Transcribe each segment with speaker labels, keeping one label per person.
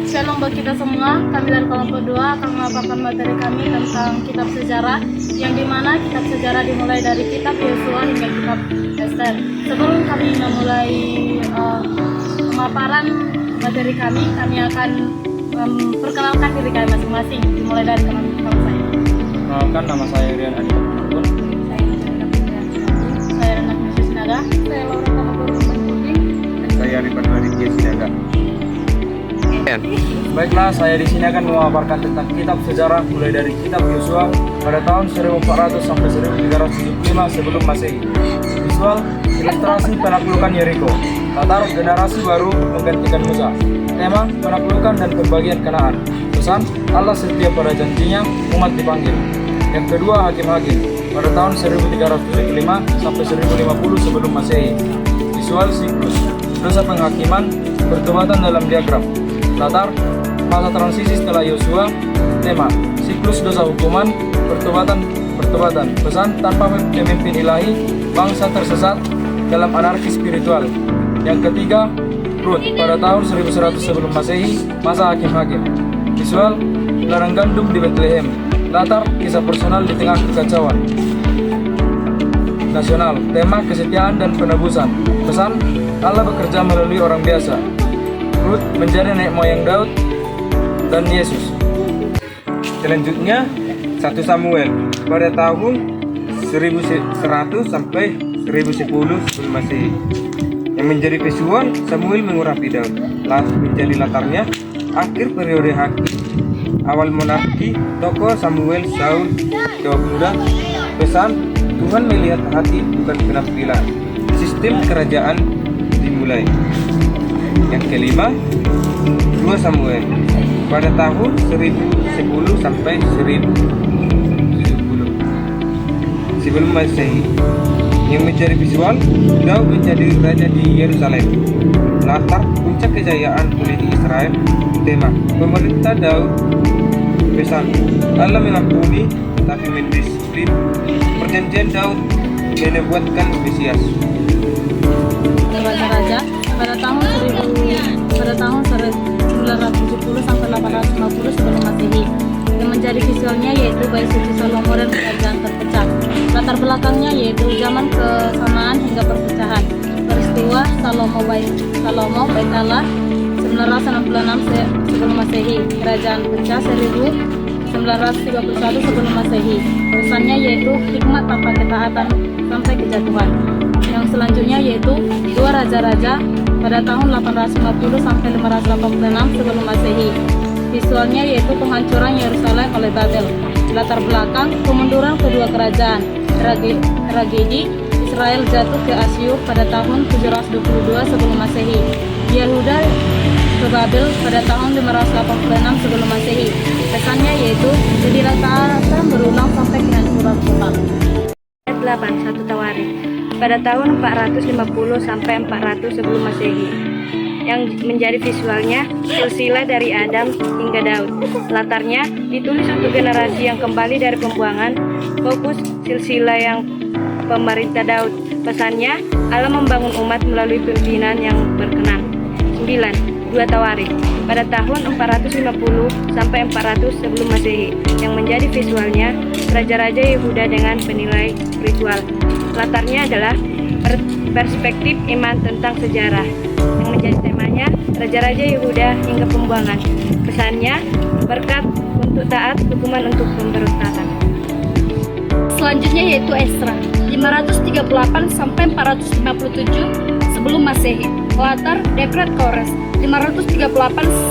Speaker 1: Shalom buat kita semua. Kami dari kelompok 2 akan memaparkan materi kami tentang kitab sejarah, yang dimana kitab sejarah dimulai dari kitab Yosua hingga kitab Ester. Sebelum kami memulai pemaparan materi kami akan memperkenalkan diri kami masing-masing. Dimulai dari teman saya.
Speaker 2: Kenalkan, nama saya Rian Adi Putun.
Speaker 1: Saya Renat Musi Sinaga. Saya Laura Kamaguru Putting.
Speaker 2: Saya Ripan Raditya Sinaga. Baiklah, saya di sini akan memaparkan tentang kitab sejarah mulai dari kitab Yosua pada tahun 1400 sampai 1375 sebelum Masehi. Visual, ilustrasi penaklukan Yeriko. Latar, generasi baru menggantikan Musa. Tema, penaklukan dan pembagian Kanaan. Pesan, Allah setia pada janjinya, umat dipanggil. Yang kedua, hakim-hakim pada tahun 1375 sampai 1050 sebelum Masehi. Visual, siklus, dosa penghakiman, pertobatan dalam diagram. Latar, masa transisi setelah Yosua. Tema, siklus dosa hukuman, pertobatan. Pesan, tanpa pemimpin ilahi, bangsa tersesat dalam anarki spiritual. Yang ketiga, Rut pada tahun 1100 sebelum Masehi, masa hakim-hakim. Visual, ladang gandum di Bethlehem. Latar, kisah personal di tengah kekacauan nasional. Tema, kesetiaan dan penebusan. Pesan, Allah bekerja melalui orang biasa. Rut menjadi nenek moyang Daud dan Yesus. Selanjutnya 1 Samuel pada tahun 1100 sampai 1010 sebelum Masehi. Yang menjadi visual, Samuel mengurapi Daud. Menjadi latarnya akhir periode hakim, awal monarki, tokoh Samuel, Saul, Daud muda. Pesan, Tuhan melihat hati bukan penampilan. Sistem kerajaan dimulai. Yang kelima, 2 Samuel pada tahun 1010 sampai 1070 sebelum Masehi. Yang menjadi visual, Daud menjadi raja di Yerusalem. Latar, puncak kejayaan politik Israel. Tema, pemerintah Daud. Pesan, Allah mengampuni tapi mendisiplin. Perjanjian Daud menubuatkan Mesias.
Speaker 1: Raja-raja pada tahun 1970 sampai 850 sebelum Masehi. Yang menjadi visualnya yaitu bait suci Salomo dan kerajaan terpecah. Latar belakangnya yaitu zaman kesamaan hingga perpecahan. Peristiwa Salomo bait Allah 966 sebelum Masehi. Kerajaan pecah 1931 sebelum Masehi. Pesannya yaitu hikmat tanpa ketaatan sampai kejatuhan. Yang selanjutnya yaitu 2 raja-raja pada tahun 850 sampai 586 sebelum Masehi. Visualnya yaitu penghancuran Yerusalem oleh Babel. Latar belakang kemunduran kedua kerajaan. Tragedi Israel jatuh ke Asyur pada tahun 722 sebelum Masehi. Yehuda ke Babel pada tahun 586 sebelum Masehi. Pesannya yaitu kediktatan berulang sampai kehancuran total.
Speaker 3: 8 1 Tawarikh pada tahun 450 sampai 400 sebelum Masehi. Yang menjadi visualnya silsilah dari Adam hingga Daud. Latarnya ditulis untuk generasi yang kembali dari pembuangan. Fokus silsilah yang pemerintah Daud. Pesannya, Allah membangun umat melalui pimpinan yang berkenan. 9 2 Tawarikh pada tahun 450 sampai 400 sebelum Masehi. Yang menjadi visualnya raja-raja Yehuda dengan penilai spiritual. Latarnya adalah perspektif iman tentang sejarah. Yang menjadi temanya raja-raja Yehuda hingga pembuangan. Pesannya, berkat untuk taat, hukuman untuk pemberontakan.
Speaker 4: Selanjutnya yaitu Esra 538 sampai 457 sebelum Masehi. Latar dekret Kores 538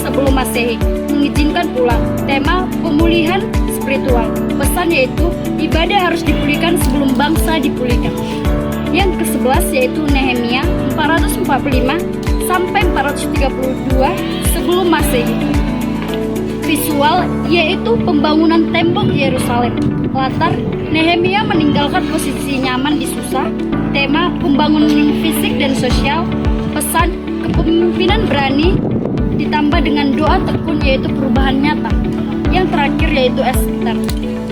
Speaker 4: sebelum Masehi, mengizinkan pulang. Tema, pemulihan spiritual. Pesan yaitu ibadah harus dipulihkan sebelum bangsa dipulihkan. Yang ke-11 yaitu Nehemia 445 sampai 432 sebelum Masehi. Visual yaitu pembangunan tembok Yerusalem. Latar, Nehemia meninggalkan posisi nyaman di Susa. Tema, pembangunan fisik dan sosial. Pesan, kepemimpinan berani ditambah dengan doa tekun yaitu perubahan nyata. Yang terakhir yaitu Ester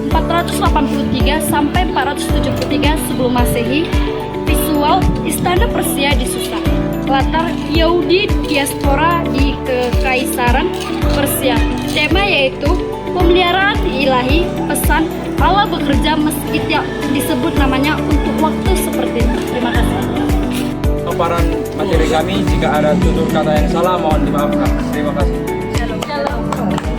Speaker 4: 483 sampai 473 sebelum Masehi. Visual, istana Persia di Susa. Latar, Yahudi diaspora di Kekaisaran kelima yaitu pemeliharaan ilahi, pesan Allah bekerja meski tidak disebut namanya untuk waktu seperti itu. Terima kasih.
Speaker 2: Paparan materi kami, jika ada tutur kata yang salah mohon dimaafkan. Terima kasih.
Speaker 1: Shalom.